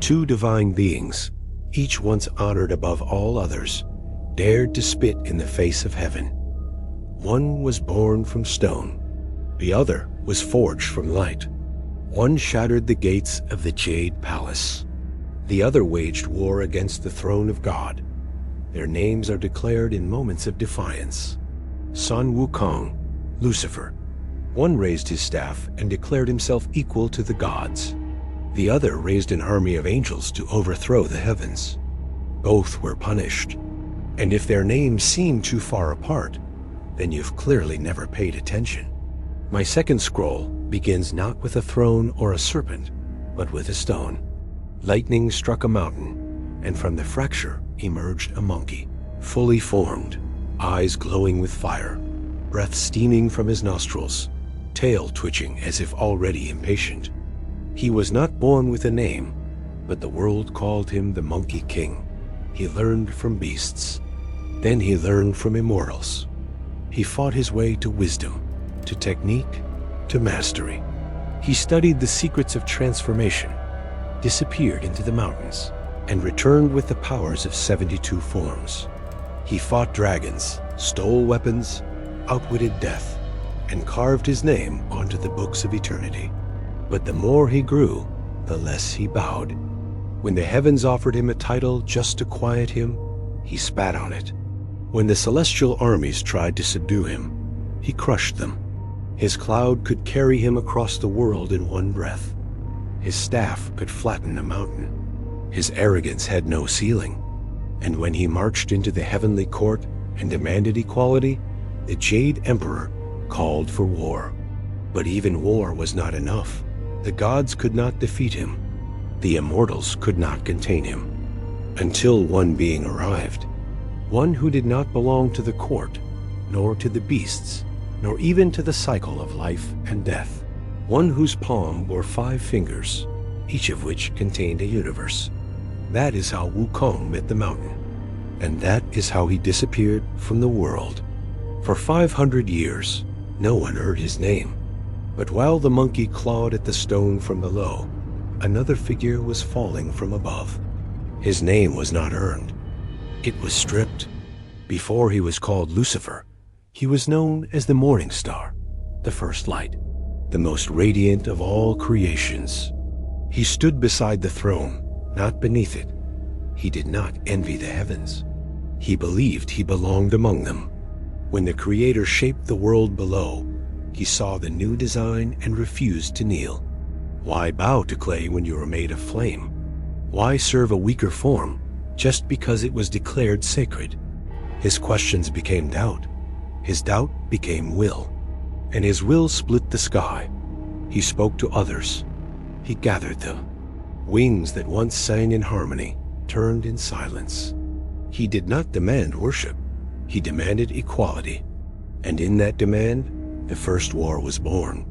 Two divine beings, each once honored above all others, dared to spit in the face of heaven. One was born from stone, the other was forged from light. One shattered the gates of the Jade Palace. The other waged war against the throne of God. Their names are declared in moments of defiance. Sun Wukong, Lucifer. One raised his staff and declared himself equal to the gods. The other raised an army of angels to overthrow the heavens. Both were punished. And if their names seem too far apart, then you've clearly never paid attention. My second scroll begins not with a throne or a serpent, but with a stone. Lightning struck a mountain, and from the fracture emerged a monkey, fully formed, eyes glowing with fire, breath steaming from his nostrils, tail twitching as if already impatient. He was not born with a name, but the world called him the Monkey King. He learned from beasts. Then he learned from immortals. He fought his way to wisdom, to technique, to mastery. He studied the secrets of transformation, disappeared into the mountains, and returned with the powers of 72 forms. He fought dragons, stole weapons, outwitted death, and carved his name onto the books of eternity. But the more he grew, the less he bowed. When the heavens offered him a title just to quiet him, he spat on it. When the celestial armies tried to subdue him, he crushed them. His cloud could carry him across the world in one breath. His staff could flatten a mountain. His arrogance had no ceiling. And when he marched into the heavenly court and demanded equality, the Jade Emperor called for war. But even war was not enough. The gods could not defeat him. The immortals could not contain him. Until one being arrived. One who did not belong to the court, nor to the beasts, nor even to the cycle of life and death. One whose palm bore 5 fingers, each of which contained a universe. That is how Wukong met the mountain. And that is how he disappeared from the world. For 500 years, no one heard his name. But while the monkey clawed at the stone from below, another figure was falling from above. His name was not earned. It was stripped. Before he was called Lucifer, he was known as the morning star, the first light, the most radiant of all creations. He stood beside the throne, not beneath it. He did not envy the heavens. He believed he belonged among them. When the Creator shaped the world below, he saw the new design and refused to kneel. Why bow to clay when you are made of flame? Why serve a weaker form just because it was declared sacred? His questions became doubt. His doubt became will. And his will split the sky. He spoke to others. He gathered them. Wings that once sang in harmony turned in silence. He did not demand worship. He demanded equality. And in that demand, the first war was born.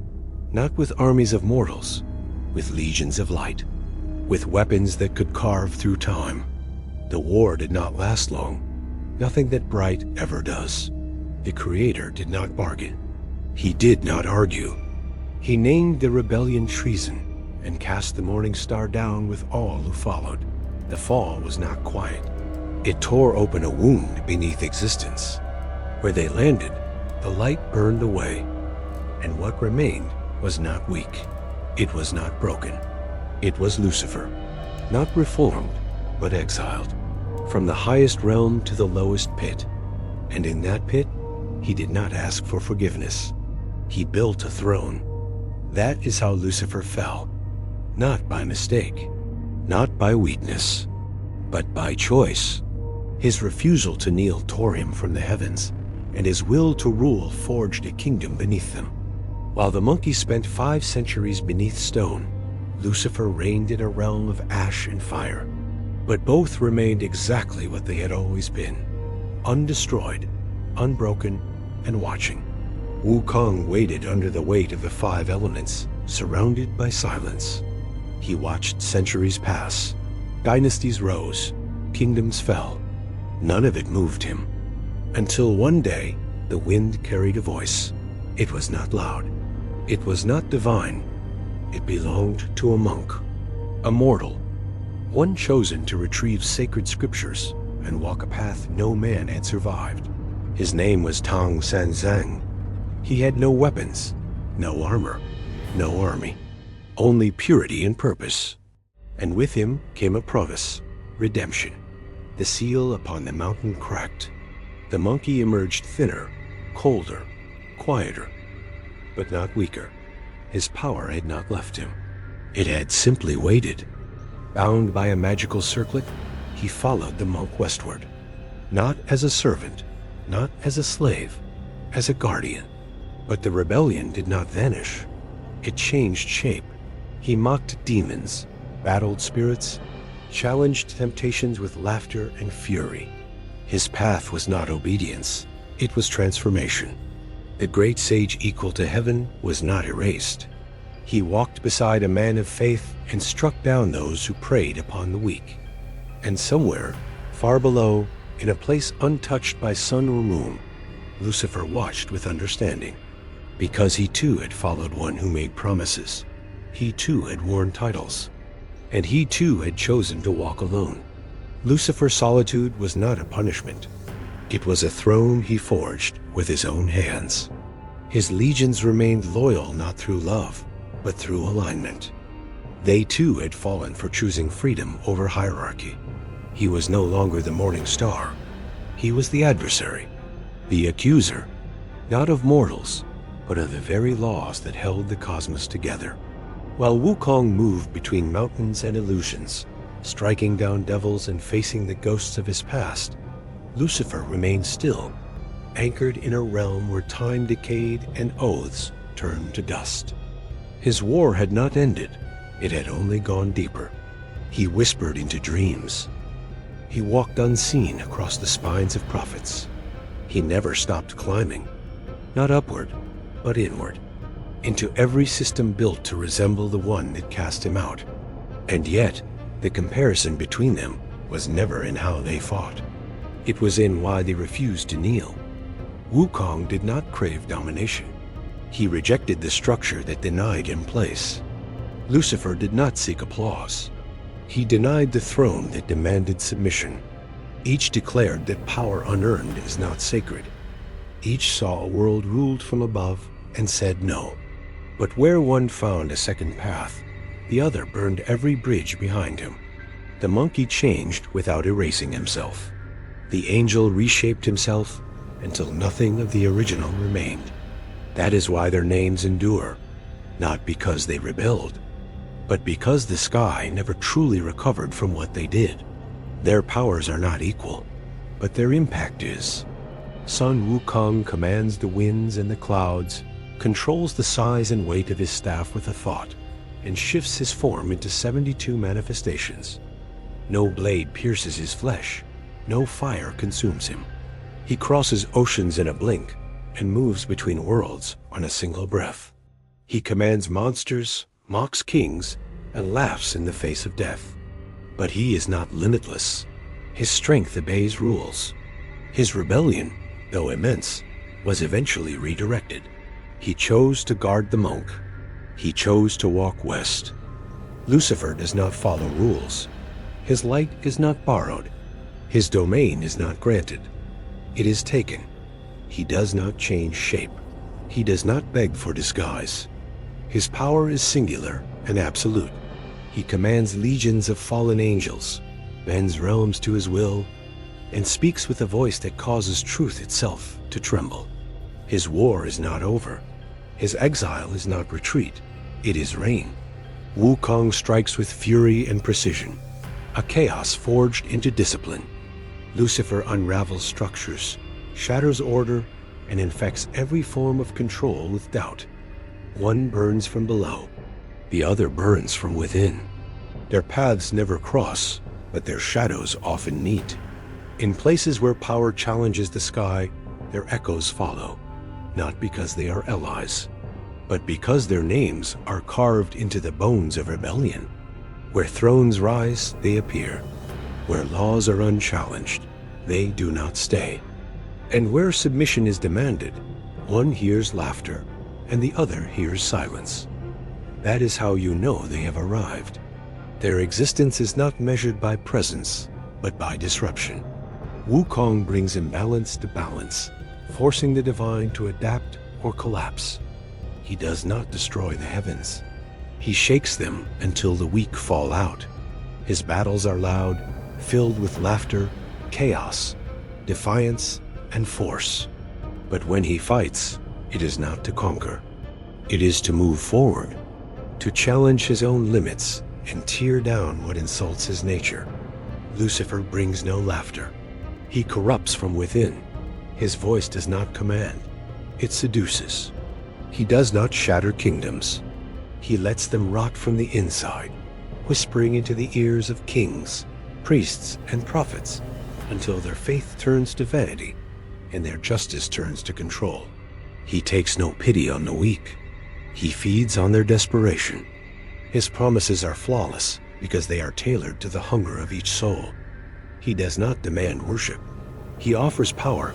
Not with armies of mortals, with legions of light, with weapons that could carve through time. The war did not last long. Nothing that bright ever does. The Creator did not bargain. He did not argue. He named the rebellion treason and cast the morning star down with all who followed. The fall was not quiet. It tore open a wound beneath existence. Where they landed, the light burned away, and what remained was not weak. It was not broken. It was Lucifer, not reformed, but exiled, from the highest realm to the lowest pit. And in that pit, he did not ask for forgiveness. He built a throne. That is how Lucifer fell, not by mistake, not by weakness, but by choice. His refusal to kneel tore him from the heavens, and his will to rule forged a kingdom beneath them. While the monkey spent 5 centuries beneath stone, Lucifer reigned in a realm of ash and fire. But both remained exactly what they had always been, undestroyed, unbroken, and watching. Wukong waited under the weight of the 5 elements, surrounded by silence. He watched centuries pass, dynasties rose, kingdoms fell. None of it moved him. Until one day, the wind carried a voice. It was not loud. It was not divine. It belonged to a monk, a mortal, one chosen to retrieve sacred scriptures and walk a path no man had survived. His name was Tang Sanzang. He had no weapons, no armor, no army, only purity and purpose. And with him came a promise, redemption. The seal upon the mountain cracked. The monkey emerged thinner, colder, quieter, but not weaker. His power had not left him. It had simply waited. Bound by a magical circlet, he followed the monk westward. Not as a servant, not as a slave, as a guardian. But the rebellion did not vanish. It changed shape. He mocked demons, battled spirits, challenged temptations with laughter and fury. His path was not obedience, it was transformation. The great sage equal to heaven was not erased. He walked beside a man of faith and struck down those who preyed upon the weak. And somewhere, far below, in a place untouched by sun or moon, Lucifer watched with understanding. Because he too had followed one who made promises. He too had worn titles. And he too had chosen to walk alone. Lucifer's solitude was not a punishment. It was a throne he forged with his own hands. His legions remained loyal not through love, but through alignment. They too had fallen for choosing freedom over hierarchy. He was no longer the morning star. He was the adversary, the accuser, not of mortals, but of the very laws that held the cosmos together. While Wukong moved between mountains and illusions, striking down devils and facing the ghosts of his past, Lucifer remained still, anchored in a realm where time decayed and oaths turned to dust. His war had not ended, it had only gone deeper. He whispered into dreams. He walked unseen across the spines of prophets. He never stopped climbing, not upward, but inward, into every system built to resemble the one that cast him out. And yet, the comparison between them was never in how they fought. It was in why they refused to kneel. Wukong did not crave domination. He rejected the structure that denied him place. Lucifer did not seek applause. He denied the throne that demanded submission. Each declared that power unearned is not sacred. Each saw a world ruled from above and said no. But where one found a second path, the other burned every bridge behind him. The monkey changed without erasing himself. The angel reshaped himself until nothing of the original remained. That is why their names endure, not because they rebelled, but because the sky never truly recovered from what they did. Their powers are not equal, but their impact is. Sun Wukong commands the winds and the clouds, controls the size and weight of his staff with a thought, and shifts his form into 72 manifestations. No blade pierces his flesh, no fire consumes him. He crosses oceans in a blink and moves between worlds on a single breath. He commands monsters, mocks kings, and laughs in the face of death. But he is not limitless. His strength obeys rules. His rebellion, though immense, was eventually redirected. He chose to guard the monk. He chose to walk west. Lucifer does not follow rules. His light is not borrowed. His domain is not granted. It is taken. He does not change shape. He does not beg for disguise. His power is singular and absolute. He commands legions of fallen angels, bends realms to his will, and speaks with a voice that causes truth itself to tremble. His war is not over. His exile is not retreat. It is reign. Wukong strikes with fury and precision, a chaos forged into discipline. Lucifer unravels structures, shatters order, and infects every form of control with doubt. One burns from below, the other burns from within. Their paths never cross, but their shadows often meet. In places where power challenges the sky, their echoes follow, not because they are allies, but because their names are carved into the bones of rebellion. Where thrones rise, they appear. Where laws are unchallenged, they do not stay. And where submission is demanded, one hears laughter and the other hears silence. That is how you know they have arrived. Their existence is not measured by presence, but by disruption. Wukong brings imbalance to balance, forcing the divine to adapt or collapse. He does not destroy the heavens. He shakes them until the weak fall out. His battles are loud, filled with laughter, chaos, defiance, and force. But when he fights, it is not to conquer. It is to move forward, to challenge his own limits and tear down what insults his nature. Lucifer brings no laughter. He corrupts from within. His voice does not command. It seduces. He does not shatter kingdoms. He lets them rot from the inside, whispering into the ears of kings, priests, and prophets until their faith turns to vanity and their justice turns to control. He takes no pity on the weak. He feeds on their desperation. His promises are flawless because they are tailored to the hunger of each soul. He does not demand worship. He offers power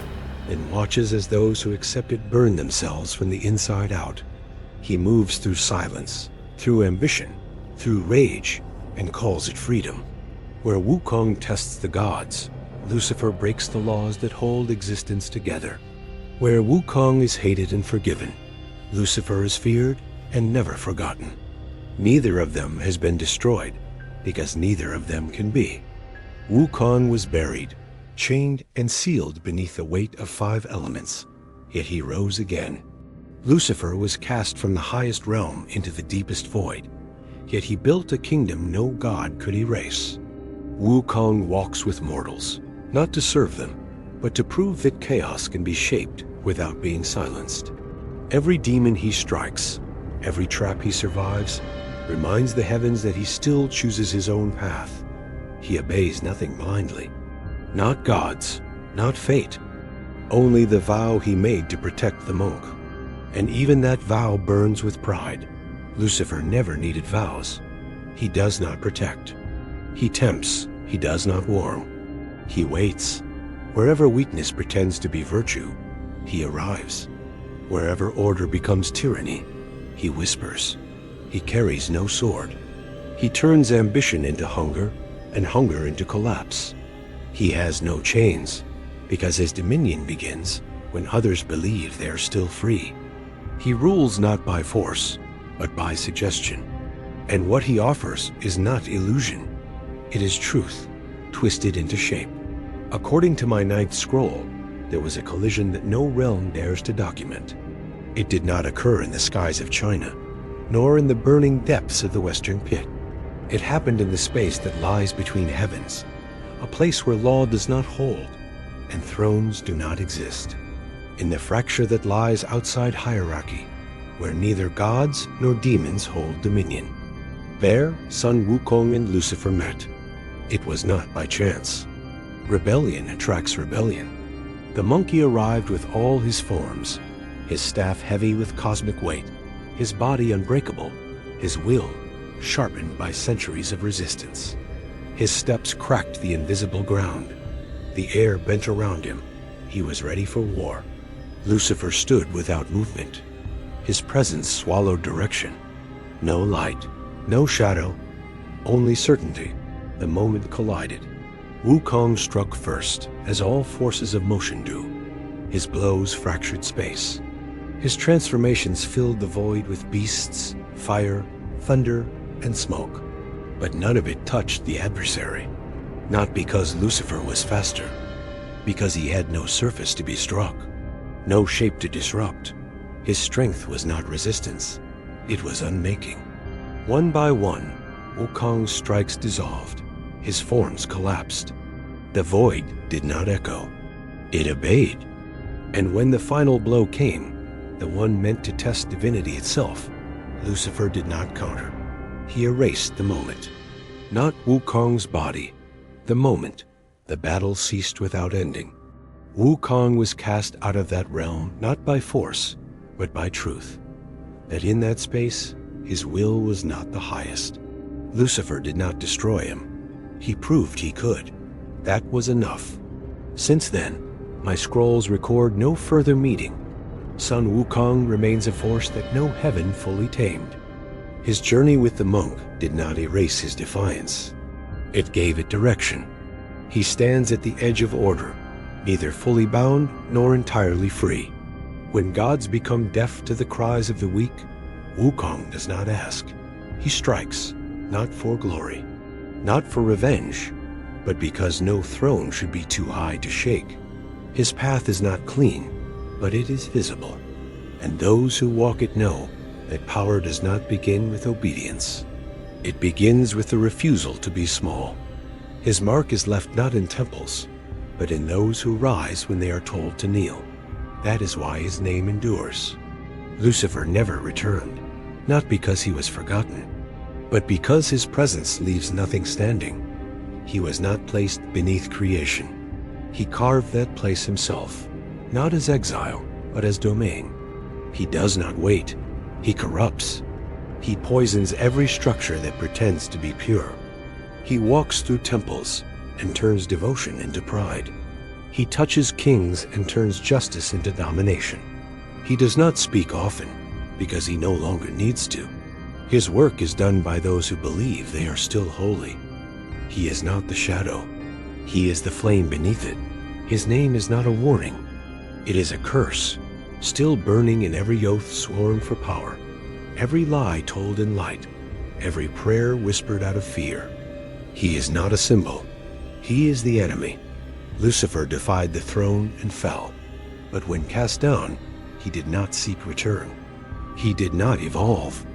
and watches as those who accept it burn themselves from the inside out. He moves through silence, through ambition, through rage, and calls it freedom. Where Wukong tests the gods, Lucifer breaks the laws that hold existence together. Where Wukong is hated and forgiven, Lucifer is feared and never forgotten. Neither of them has been destroyed, because neither of them can be. Wukong was buried, chained and sealed beneath the weight of 5 elements, yet he rose again. Lucifer was cast from the highest realm into the deepest void, yet he built a kingdom no god could erase. Wukong walks with mortals, not to serve them, but to prove that chaos can be shaped without being silenced. Every demon he strikes, every trap he survives, reminds the heavens that he still chooses his own path. He obeys nothing blindly. Not gods, not fate, only the vow he made to protect the monk. And even that vow burns with pride. Lucifer never needed vows. He does not protect. He tempts, he does not warm. He waits. Wherever weakness pretends to be virtue, he arrives. Wherever order becomes tyranny, he whispers. He carries no sword. He turns ambition into hunger and hunger into collapse. He has no chains, because his dominion begins when others believe they are still free. He rules not by force, but by suggestion. And what he offers is not illusion. It is truth, twisted into shape. According to my 9th scroll, there was a collision that no realm dares to document. It did not occur in the skies of China, nor in the burning depths of the Western Pit. It happened in the space that lies between heavens, a place where law does not hold and thrones do not exist. In the fracture that lies outside hierarchy, where neither gods nor demons hold dominion. There, Sun Wukong and Lucifer met. It was not by chance. Rebellion attracts rebellion. The monkey arrived with all his forms, his staff heavy with cosmic weight, his body unbreakable, his will sharpened by centuries of resistance. His steps cracked the invisible ground. The air bent around him. He was ready for war. Lucifer stood without movement. His presence swallowed direction. No light, no shadow, only certainty. The moment collided. Wukong struck first, as all forces of motion do. His blows fractured space. His transformations filled the void with beasts, fire, thunder, and smoke. But none of it touched the adversary. Not because Lucifer was faster, because he had no surface to be struck, no shape to disrupt. His strength was not resistance, it was unmaking. One by one, Wukong's strikes dissolved, his forms collapsed. The void did not echo, it obeyed. And when the final blow came, the one meant to test divinity itself, Lucifer did not counter. He erased the moment. Not Wukong's body, the moment. The battle ceased without ending. Wukong was cast out of that realm not by force, but by truth. That in that space, his will was not the highest. Lucifer did not destroy him. He proved he could. That was enough. Since then, my scrolls record no further meeting. Sun Wukong remains a force that no heaven fully tamed. His journey with the monk did not erase his defiance. It gave it direction. He stands at the edge of order, neither fully bound nor entirely free. When gods become deaf to the cries of the weak, Wukong does not ask. He strikes, not for glory, not for revenge, but because no throne should be too high to shake. His path is not clean, but it is visible, and those who walk it know that power does not begin with obedience. It begins with the refusal to be small. His mark is left not in temples, but in those who rise when they are told to kneel. That is why his name endures. Lucifer never returned, not because he was forgotten, but because his presence leaves nothing standing. He was not placed beneath creation. He carved that place himself, not as exile, but as domain. He does not wait. He corrupts. He poisons every structure that pretends to be pure. He walks through temples and turns devotion into pride. He touches kings and turns justice into domination. He does not speak often because he no longer needs to. His work is done by those who believe they are still holy. He is not the shadow. He is the flame beneath it. His name is not a warning. It is a curse, still burning in every oath sworn for power, every lie told in light, every prayer whispered out of fear. He is not a symbol. He is the enemy. Lucifer defied the throne and fell, but when cast down, he did not seek return. He did not evolve.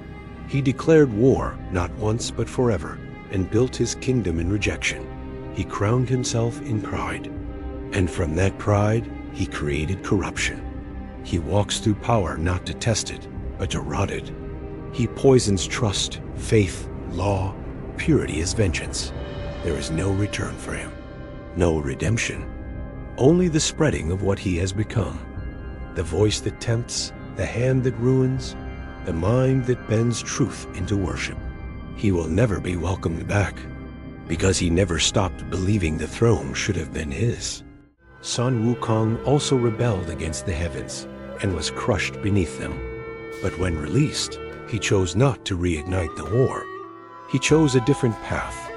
He declared war not once but forever, and built his kingdom in rejection. He crowned himself in pride, and from that pride he created corruption. He walks through power not to test it, but to rot it. He poisons trust, faith, law, purity as vengeance. There is no return for him, no redemption, only the spreading of what he has become. The voice that tempts, the hand that ruins, the mind that bends truth into worship. He will never be welcomed back, because he never stopped believing the throne should have been his. Sun Wukong also rebelled against the heavens and was crushed beneath them. But when released, he chose not to reignite the war. He chose a different path,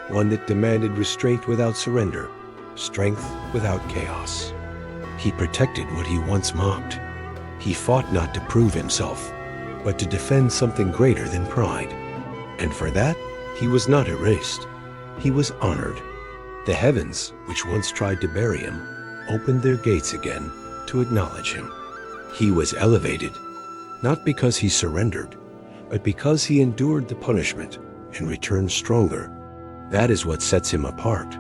one that demanded restraint without surrender, strength without chaos. He protected what he once mocked. He fought not to prove himself, but to defend something greater than pride. And for that, he was not erased. He was honored. The heavens, which once tried to bury him, opened their gates again to acknowledge him. He was elevated, not because he surrendered, but because he endured the punishment and returned stronger. That is what sets him apart.